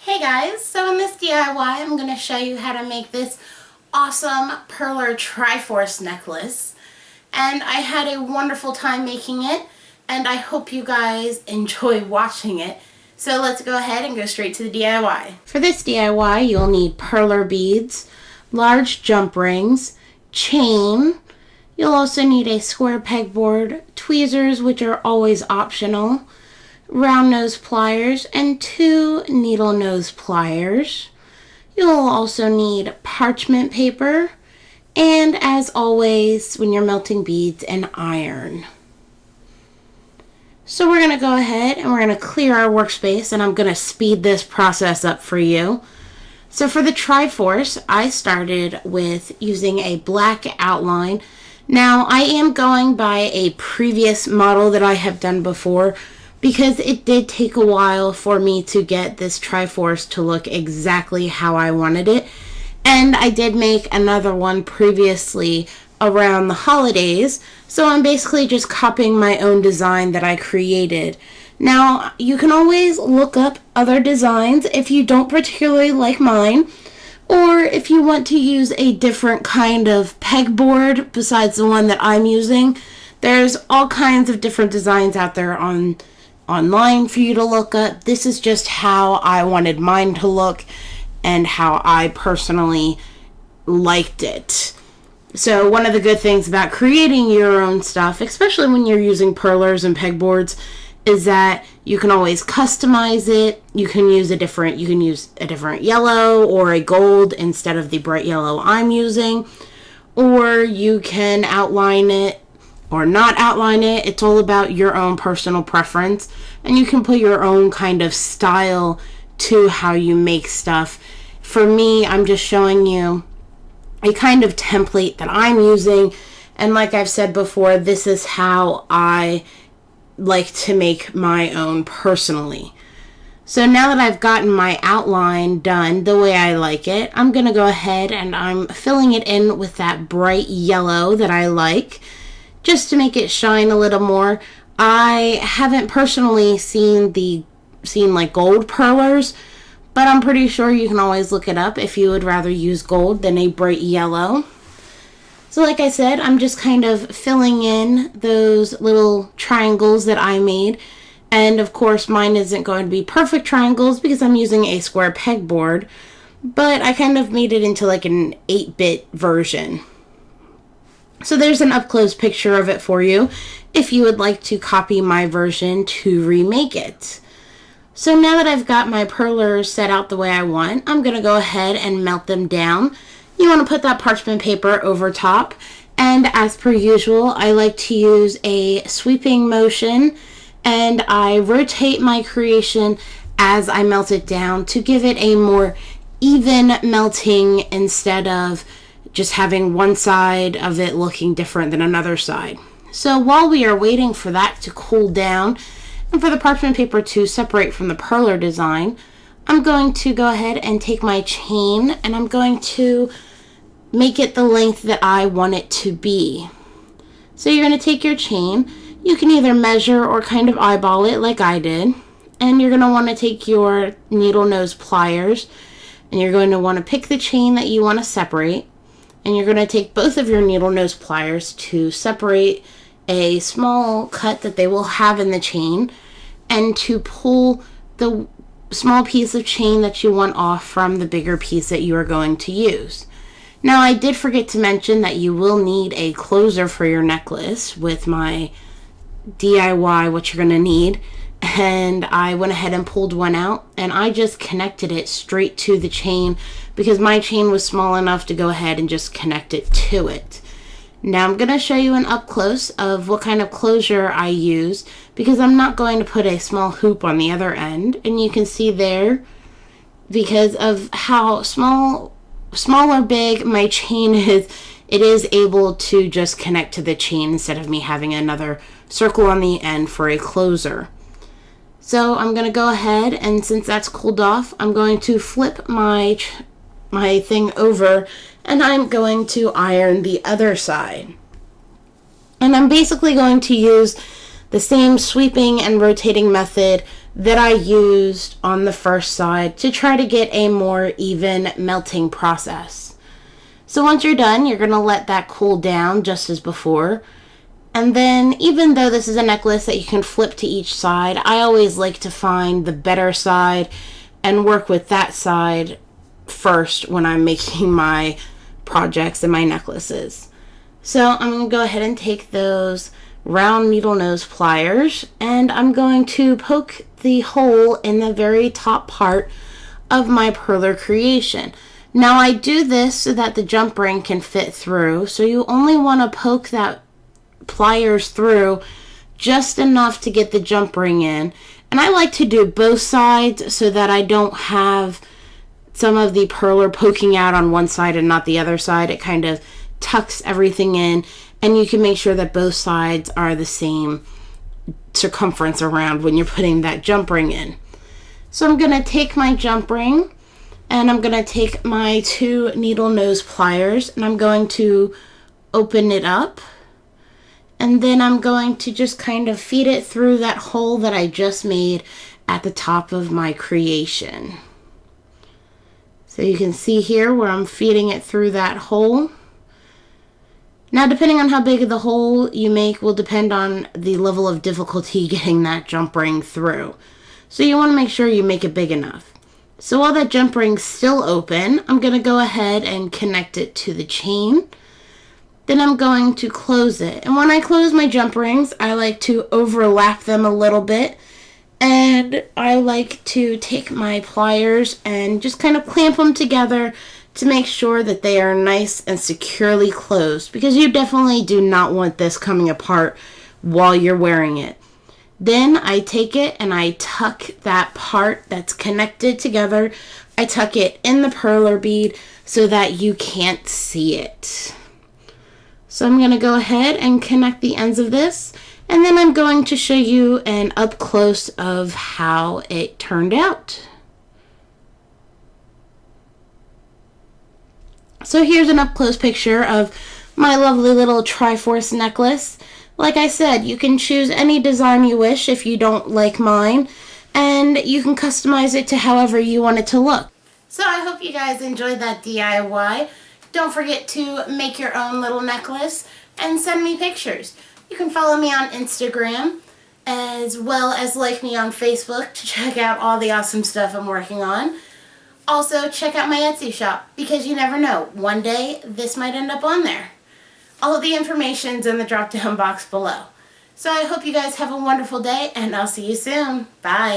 Hey guys, so in this DIY I'm going to show you how to make this awesome Perler Triforce necklace. And I had a wonderful time making it, and I hope you guys enjoy watching it. So let's go ahead and go straight to the DIY. For this DIY you'll need perler beads, large jump rings, chain. You'll also need a square pegboard, tweezers, which are always optional, round nose pliers, and 2 needle nose pliers. You'll also need parchment paper, and as always, when you're melting beads, an iron. So we're going to go ahead and we're going to clear our workspace, and I'm going to speed this process up for you. So for the Triforce, I started with using a black outline. Now, I am going by a previous model that I have done before, because it did take a while for me to get this Triforce to look exactly how I wanted it. And I did make another one previously around the holidays, so I'm basically just copying my own design that I created. Now, you can always look up other designs if you don't particularly like mine, or if you want to use a different kind of pegboard besides the one that I'm using. There's all kinds of different designs out there online for you to look up. This is just how I wanted mine to look and how I personally liked it. So one of the good things about creating your own stuff, especially when you're using perlers and pegboards, is that you can always customize it. You can use a different yellow or a gold instead of the bright yellow I'm using, or you can outline it or not outline it. It's all about your own personal preference, and you can put your own kind of style to how you make stuff. For me, I'm just showing you a kind of template that I'm using, and like I've said before, this is how I like to make my own personally. So now that I've gotten my outline done the way I like it, I'm going to go ahead and I'm filling it in with that bright yellow that I like, just to make it shine a little more. I haven't personally seen like gold perlers, but I'm pretty sure you can always look it up if you would rather use gold than a bright yellow. So like I said, I'm just kind of filling in those little triangles that I made. And of course, mine isn't going to be perfect triangles because I'm using a square pegboard, but I kind of made it into like an 8-bit version. So there's an up-close picture of it for you if you would like to copy my version to remake it. So now that I've got my perlers set out the way I want, I'm going to go ahead and melt them down. You want to put that parchment paper over top, and as per usual, I like to use a sweeping motion, and I rotate my creation as I melt it down to give it a more even melting instead of just having one side of it looking different than another side. So while we are waiting for that to cool down and for the parchment paper to separate from the perler design, I'm going to go ahead and take my chain and I'm going to make it the length that I want it to be. So you're going to take your chain. You can either measure or kind of eyeball it like I did. And you're going to want to take your needle nose pliers and you're going to want to pick the chain that you want to separate. And you're going to take both of your needle nose pliers to separate a small cut that they will have in the chain, and to pull the small piece of chain that you want off from the bigger piece that you are going to use. Now, I did forget to mention that you will need a closer for your necklace with my DIY, what you're going to need. And I went ahead and pulled one out, and I just connected it straight to the chain because my chain was small enough to go ahead and just connect it to it. Now I'm going to show you an up close of what kind of closure I use, because I'm not going to put a small hoop on the other end, and you can see there, because of how small or big my chain is, it is able to just connect to the chain instead of me having another circle on the end for a closer. So I'm going to go ahead, and since that's cooled off, I'm going to flip my thing over, and I'm going to iron the other side. And I'm basically going to use the same sweeping and rotating method that I used on the first side to try to get a more even melting process. So once you're done, you're going to let that cool down just as before. And then, even though this is a necklace that you can flip to each side, I always like to find the better side and work with that side first when I'm making my projects and my necklaces. So I'm going to go ahead and take those round needle nose pliers, and I'm going to poke the hole in the very top part of my perler creation. Now I do this so that the jump ring can fit through, so you only want to poke that pliers through just enough to get the jump ring in. And I like to do both sides so that I don't have some of the perler poking out on one side and not the other side. It kind of tucks everything in, and you can make sure that both sides are the same circumference around when you're putting that jump ring in. So I'm going to take my jump ring, and I'm going to take my 2 needle nose pliers, and I'm going to open it up. And then I'm going to just kind of feed it through that hole that I just made at the top of my creation. So you can see here where I'm feeding it through that hole. Now, depending on how big the hole you make will depend on the level of difficulty getting that jump ring through. So you want to make sure you make it big enough. So while that jump ring's still open, I'm going to go ahead and connect it to the chain. Then I'm going to close it. And when I close my jump rings, I like to overlap them a little bit. And I like to take my pliers and just kind of clamp them together to make sure that they are nice and securely closed, because you definitely do not want this coming apart while you're wearing it. Then I take it and I tuck that part that's connected together. I tuck it in the perler bead so that you can't see it. So I'm going to go ahead and connect the ends of this, and then I'm going to show you an up close of how it turned out. So here's an up close picture of my lovely little Triforce necklace. Like I said, you can choose any design you wish if you don't like mine, and you can customize it to however you want it to look. So I hope you guys enjoyed that DIY. Don't forget to make your own little necklace and send me pictures. You can follow me on Instagram as well as like me on Facebook to check out all the awesome stuff I'm working on. Also, check out my Etsy shop, because you never know, one day this might end up on there. All of the information's in the drop down box below. So I hope you guys have a wonderful day, and I'll see you soon. Bye.